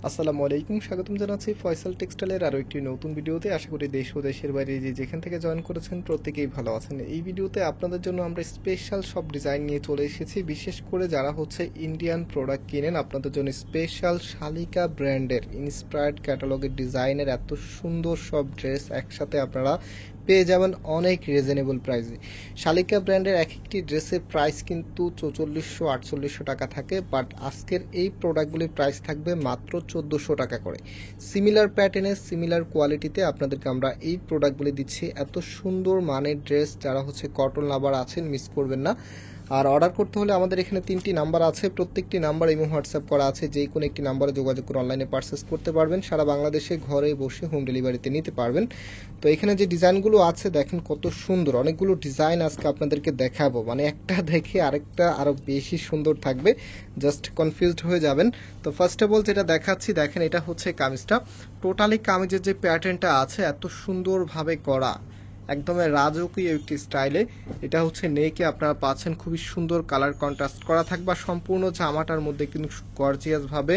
আসসালামু আলাইকুম, স্বাগতম জানাচ্ছি ফয়সাল টেক্সটাইলের আরও একটি নতুন ভিডিওতে। আশা করি দেশ ও দেশের বাইরে যে যেখান থেকে জয়েন করেছেন প্রত্যেকেই ভালো আছেন। এই ভিডিওতে আপনাদের জন্য আমরা স্পেশাল সব ডিজাইন নিয়ে চলে এসেছি। বিশেষ করে যারা ইন্ডিয়ান প্রোডাক্ট কিনেন, আপনাদের জন্য স্পেশাল শালিকা ব্র্যান্ডের ইন্সপায়ার্ড ক্যাটালগের ডিজাইনের এত সুন্দর সব ড্রেস একসাথে আপনারা পেয়ে যাবেন অনেক রিজনেবল প্রাইসে। শালিকা ব্র্যান্ডের এক একটি ড্রেসের প্রাইস কিন্তু 4400-4800 টাকা থাকে, বাট আজকের এই প্রোডাক্টগুলির প্রাইস থাকবে মাত্র 1400 টাকা করে। সিমিলার প্যাটার্নের সিমিলার কোয়ালিটিতে আপনাদেরকে আমরা এই প্রোডাক্টগুলি দিচ্ছি। এত সুন্দর মানের ড্রেস, যারা কটন লাভার আছেন মিস করবেন না। আর অর্ডার করতে হলে আমাদের এখানে 3টি নাম্বার আছে, প্রত্যেকটি নাম্বার ইমো হোয়াটসঅ্যাপ করা আছে। যে কোনো একটি নাম্বারে যোগাযোগ করে অনলাইনে পারচেস করতে পারবেন। সারা বাংলাদেশে ঘরে বসে হোম ডেলিভারিতে নিতে পারবেন। তো এখানে যে ডিজাইনগুলো আছে দেখেন কত সুন্দর, অনেকগুলো ডিজাইন আজকে আপনাদেরকে দেখাবো, মানে একটা দেখে আরেকটা আরও বেশি সুন্দর থাকবে, জাস্ট কনফিউজড হয়ে যাবেন। তো ফার্স্ট অফ অল যেটা দেখাচ্ছি দেখেন, এটা হচ্ছে কামিজটা। টোটালি কামিজের যে প্যাটার্নটা আছে এত সুন্দরভাবে করা, একদম রাজকীয় একটি স্টাইলে। এটা নেকে আপনারা পাচ্ছেন খুবই সুন্দর কালার কন্ট্রাস্ট করা থাকবে। সম্পূর্ণ জামাটার মধ্যে কিন্তু গর্জিয়াস ভাবে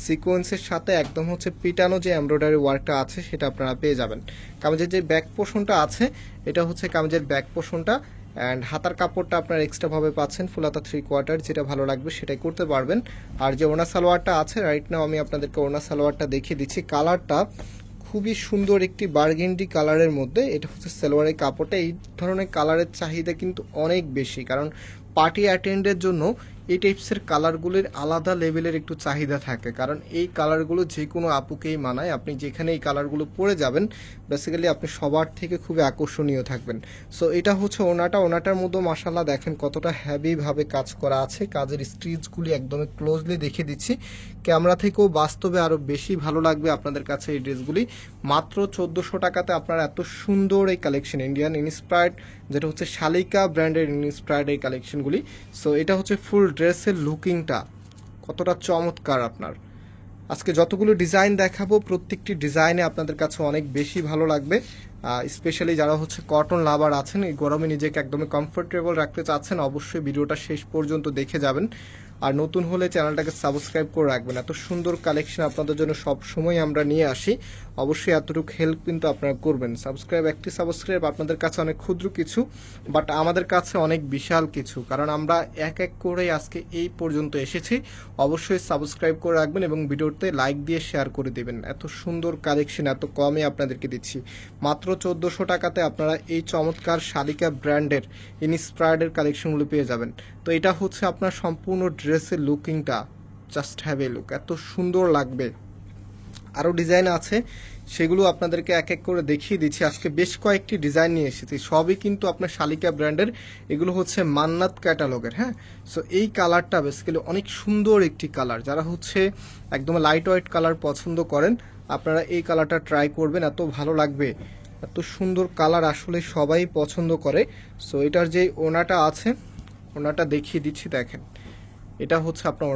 সিকোয়েন্সের সাথে একদম পিটানো যে এমব্রয়ডারি ওয়ার্কটা আছে সেটা আপনারা পেয়ে যাবেন। কামিজের যে ব্যাক পোর্শনটা আছে এটা কামিজের ব্যাক পোর্শনটা, অ্যান্ড হাতার কাপড়টা আপনারা এক্সট্রা ভাবে পাচ্ছেন ফুল হাতা 3/4, যেটা ভালো লাগবে সেটাই করতে পারবেন। আর যে ওড়না সালোয়ারটা আছে, রাইট নাও আমি আপনাদেরকে ওড়না সালোয়ারটা দেখিয়ে দিচ্ছি। কালারটা খুবই সুন্দর একটি বার্গেন্ডি কালারের মধ্যে। এটা সালোয়ারের কাপড়টা, এই ধরনের কালারের চাহিদা কিন্তু অনেক বেশি, কারণ পার্টি অ্যাটেন্ডের জন্য এই টাইপসের কালারগুলির আলাদা লেভেলের একটু চাহিদা থাকে, কারণ এই কালারগুলো যে কোনো আপুকেই মানায়। আপনি যেখানে এই কালারগুলো পরে যাবেন বেসিক্যালি আপনি সবার থেকে খুবই আকর্ষণীয় থাকবেন। সো এটা ওনাটার মধ্যে মাশাআল্লাহ দেখেন কতটা হেভিভাবে কাজ করা আছে। কাজের স্টিচগুলি একদমই ক্লোজলি দেখে দিচ্ছি, ক্যামেরা থেকেও বাস্তবে আরও বেশি ভালো লাগবে আপনাদের কাছে এই ড্রেসগুলি। মাত্র 1400 টাকাতে আপনারা এত সুন্দর এই কালেকশন, ইন্ডিয়ান ইন্সপায়ার্ড যেটা শালিকা ব্র্যান্ডের ইন্সপায়ার্ড এই কালেকশনগুলি। সো এটা ফুল ড্রেসের লুকিংটা কতটা চমৎকার। আপনার আজকে যতগুলো ডিজাইন দেখাবো প্রত্যেকটি ডিজাইনে আপনাদের কাছে অনেক বেশি ভালো লাগবে। স্পেশালি যারা কটন লাভার আছেন, এই গরমে নিজেকে একদমই কমফোর্টেবল রাখতে চাচ্ছেন, অবশ্যই ভিডিওটা শেষ পর্যন্ত দেখে যাবেন। আর নতুন হলে চ্যানেলটাকে সাবস্ক্রাইব করে রাখবেন। এত সুন্দর কালেকশন আপনাদের জন্য সব সময় আমরা নিয়ে আসি, অবশ্যই এতটুকু হেল্প কিন্তু আপনারা করবেন। একটি সাবস্ক্রাইব আপনাদের কাছে অনেক ক্ষুদ্র কিছু, বাট আমাদের কাছে অনেক বিশাল কিছু, কারণ আমরা এক এক করে আজকে এই পর্যন্ত এসেছি। অবশ্যই সাবস্ক্রাইব করে রাখবেন এবং ভিডিওতে লাইক দিয়ে শেয়ার করে দেবেন। এত সুন্দর কালেকশন এত কমে আপনাদেরকে দিচ্ছি। মাত্র 1400 টাকাতে আপনারা এই চমৎকার শালিকা ব্র্যান্ডের ইন্সপায়ার্ডের কালেকশনগুলো পেয়ে যাবেন। তো এটা আপনার সম্পূর্ণ ড্রেসের লুকিংটা, জাস্ট হ্যাভ এ লুক, এত সুন্দর লাগবে। আরও ডিজাইন আছে, সেগুলো আপনাদেরকে এক এক করে দেখিয়ে দিচ্ছি। আজকে বেশ কয়েকটি ডিজাইন নিয়ে এসেছি, সবই কিন্তু আপনার শালিকা ব্র্যান্ডের। এগুলো মান্নাত ক্যাটালগের। হ্যাঁ, সো এই কালারটা বেসিক্যালি অনেক সুন্দর একটি কালার। যারা একদম লাইট ওয়েট কালার পছন্দ করেন আপনারা এই কালারটা ট্রাই করবেন, এত ভালো লাগবে। এত সুন্দর কালার আসলে সবাই পছন্দ করে। সো এটার যে ওনাটা আছে, ওনাটা দেখিয়ে দিচ্ছি দেখেন। এটা আপনার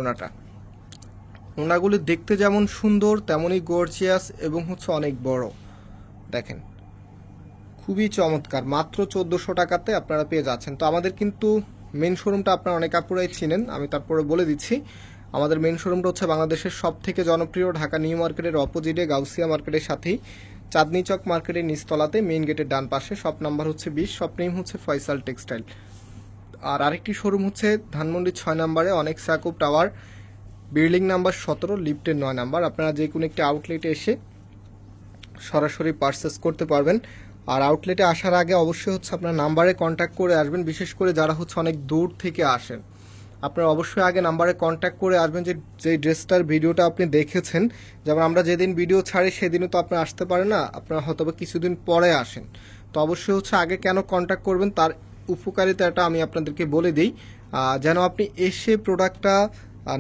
ওনাগুলি দেখতে যেমন সুন্দর তেমনই গর্জিয়াস এবং অনেক বড়। দেখেন খুবই চমৎকার। মাত্র 1400 টাকাতে আপনারা পেয়ে যাচ্ছেন। তো আমাদের কিন্তু মেন শোরুমটা আপনারা অনেক আপুরাই চিনেন, আমি তারপরে বলে দিচ্ছি। আমাদের মেন শোরুমটা বাংলাদেশের সব থেকে জনপ্রিয় ঢাকা নিউ মার্কেটের অপোজিটে গাউসিয়া মার্কেটের সাথেই চাঁদনি চক মার্কেটের নিচতলাতে মেইন গেটের ডান পাশে। Shop number 20, shop name Faisal textile. আর আরেকটি শোরুম ধানমন্ডি 6 নম্বরে অনেক সাকুব টাওয়ার, বিল্ডিং নাম্বার 17, লিফটের 9 নাম্বার। আপনারা যে কোনো একটি আউটলেটে এসে সরাসরি পারচেস করতে পারবেন। আর আউটলেটে আসার আগে অবশ্যই আপনার নাম্বারে কন্ট্যাক্ট করে আসবেন। বিশেষ করে যারা অনেক দূর থেকে আসেন, আপনারা অবশ্যই আগে নাম্বারে কন্ট্যাক্ট করে আসবেন। যে ড্রেসটার ভিডিওটা আপনি দেখেছেন, যেমন আমরা যেদিন ভিডিও ছাড়ি সেদিনও তো আপনি আসতে পারেন না, আপনারা হয়তো কিছুদিন পরে আসেন। তো অবশ্যই আগে কেন কন্ট্যাক্ট করবেন তার উপকারিতাটা আমি আপনাদেরকে বলে দিই, যেন আপনি এসে প্রোডাক্টটা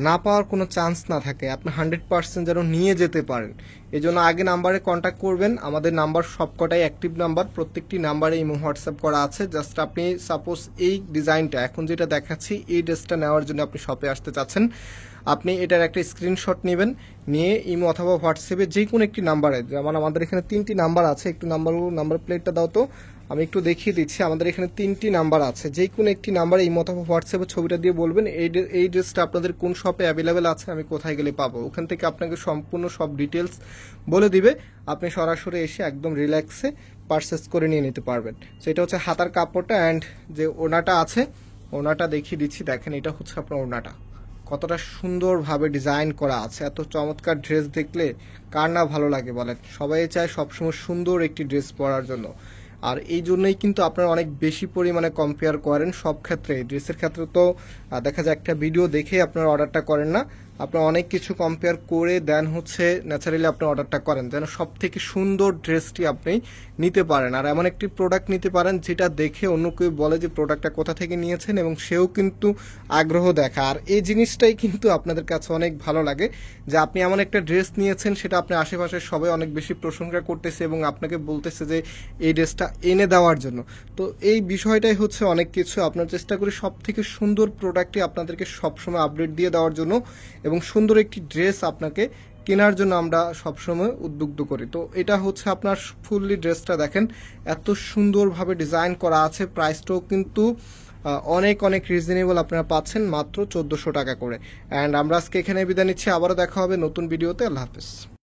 না পাওয়ার কোনো চান্স না থাকে, আপনি 100% যেন নিয়ে যেতে পারেন। এই জন্য আগে নাম্বারে কন্ট্যাক্ট করবেন। আমাদের নাম্বার সবকটাই অ্যাক্টিভ নাম্বার, প্রত্যেকটি নাম্বারে ইমো হোয়াটসঅ্যাপ করা আছে। জাস্ট আপনি সাপোজ এই ডিজাইনটা এখন যেটা দেখাচ্ছি, এই ড্রেসটা নেওয়ার জন্য আপনি শপে আসতে চাচ্ছেন, আপনি এটার একটা স্ক্রিনশট নেবেন, নিয়ে ইমো অথবা হোয়াটসঅ্যাপে যে কোনো একটি নাম্বারে, যেমন আমাদের এখানে 3টি নাম্বার আছে, একটু নাম্বার প্লেটটা দাও তো, আমি একটু দেখিয়ে দিচ্ছি। আমাদের এখানে 3টি নাম্বার আছে, যে কোনো একটি নাম্বারে ইমো অথবা হোয়াটসঅ্যাপে ছবিটা দিয়ে বলবেন এই ড্রেসটা আপনাদের কোন শপে অ্যাভেলেবেল আছে, আমি কোথায় গেলে পাবো। ওখান থেকে আপনাকে সম্পূর্ণ সব ডিটেলস বলে দিবে, আপনি সরাসরি এসে একদম রিল্যাক্সে পারচেস করে নিয়ে নিতে পারবেন। সো এটা হচ্ছে হাতার কাপড়টা, অ্যান্ড যে ওড়নাটা আছে, ওড়নাটা দেখিয়ে দিচ্ছি। দেখেন এটা হচ্ছে আপনার ওড়নাটা, কতটা সুন্দরভাবে ডিজাইন করা আছে। এত চমৎকার ড্রেস দেখলে কার না ভালো লাগে বলেন, সবাই চায় সবসময় সুন্দর একটি ড্রেস পরার জন্য। আর এই জন্যই কিন্তু আপনারা অনেক বেশি পরিমাণে কম্পেয়ার করেন সব ক্ষেত্রে। ড্রেসের ক্ষেত্রে তো দেখা যায় একটা ভিডিও দেখে আপনারা অর্ডারটা করেন না, আপনারা অনেক কিছু কম্পেয়ার করে দেন হচ্ছে ন্যাচারালি আপনি অর্ডারটা করেন, যেন সব থেকে সুন্দর ড্রেসটি আপনি নিতে পারেন। আর এমন একটি প্রোডাক্ট নিতে পারেন যেটা দেখে অন্য কেউ বলে যে প্রোডাক্টটা কোথা থেকে নিয়েছেন, এবং সেও কিন্তু আগ্রহ দেখা। আর এই জিনিসটাই কিন্তু আপনাদের কাছে অনেক ভালো লাগে, যে আপনি এমন একটা ড্রেস নিয়েছেন সেটা আপনি আশেপাশের সবাই অনেক বেশি প্রশংসা করতেছে এবং আপনাকে বলতেছে যে এই ড্রেসটা এনে দেওয়ার জন্য। তো এই বিষয়টাই হচ্ছে অনেক কিছু। আপনার চেষ্টা করি সব থেকে সুন্দর প্রোডাক্টটি আপনাদেরকে সবসময় আপডেট দিয়ে দেওয়ার জন্য, এবং সুন্দর একটি ড্রেস আপনাকে কেনার জন্য আমরা সবসময় উদ্বুদ্ধ করি। তো এটা হচ্ছে আপনার ফুললি ড্রেসটা দেখেন, এত সুন্দরভাবে ডিজাইন করা আছে। প্রাইসটাও কিন্তু অনেক অনেক রিজনেবল, আপনারা পাচ্ছেন মাত্র 1400 টাকা করে। অ্যান্ড আমরা আজকে এখানে বিদায় নিচ্ছি, আবারও দেখা হবে নতুন ভিডিওতে। আল্লাহ হাফেজ।